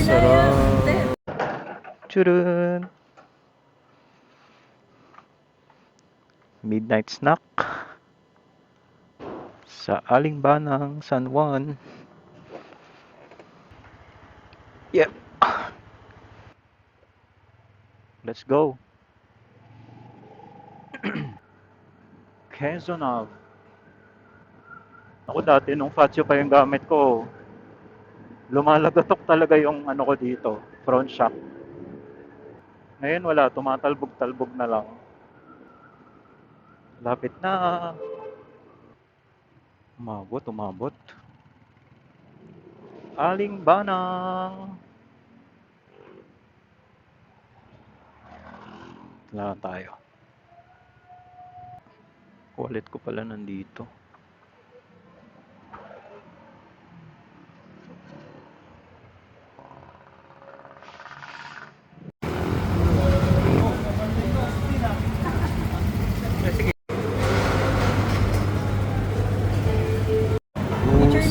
sarap. Churun! Midnight snack sa Alingbanang, San Juan. Yep. Let's go. Quezon Ave. Ako dati nung Fatio pa yung gamit ko, lumalagatok talaga yung ano ko dito, front shock. Ngayon wala, tumatalbog-talbog na lang. Lapit na. Umabot, umabot. Alingbanang. Wala tayo. Wallet ko pala nandito.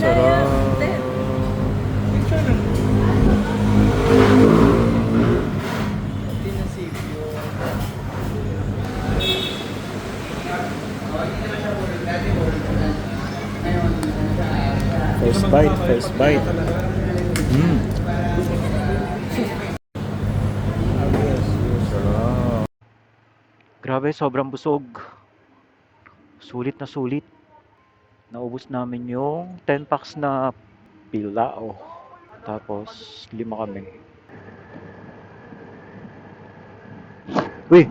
Sarap. First bite, first bite. Sarap. Grabe, sobrang busog. Sulit na sulit. Naubos namin yung 10 packs na pilao. Tapos, 5 kami. Uy!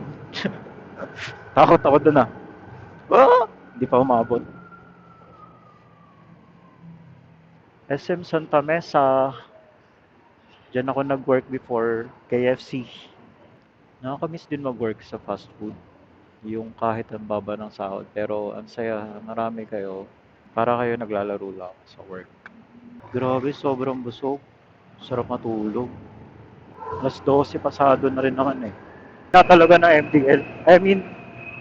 Takot ako dun ah. Ah! Hindi pa umabot. SM Santa Mesa. Diyan ako nag-work before, KFC. Nakakamiss din mag-work sa fast food. Yung kahit ang baba ng sahod. Pero ang saya, marami kayo. Para kayo naglalaro lang sa work. Grabe, sobrang busog. Sarap matulog. Alas 12 pasado na rin naman eh. Na talaga na MDL. I mean,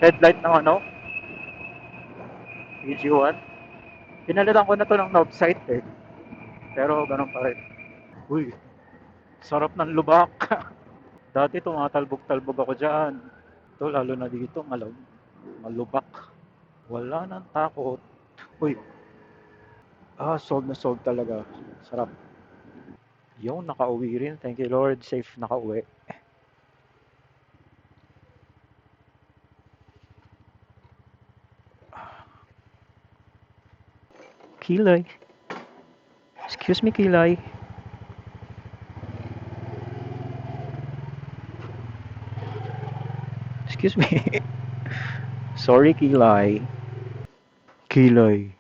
headlight ng ano, PG1. Pinalitan ko na to ng north side eh. Pero ganun pa rin. Uy, sarap ng lubak. Dati tumatalbog-talbog ako dyan. Ito, lalo na dito, malubak. Wala nang takot. Uy, solve na solve talaga. Sarap. Yung nakauwi rin. Thank you Lord. Safe nakauwi. Kilay. Excuse me, Kilay. Excuse me. Sorry, Kilay. Kilay.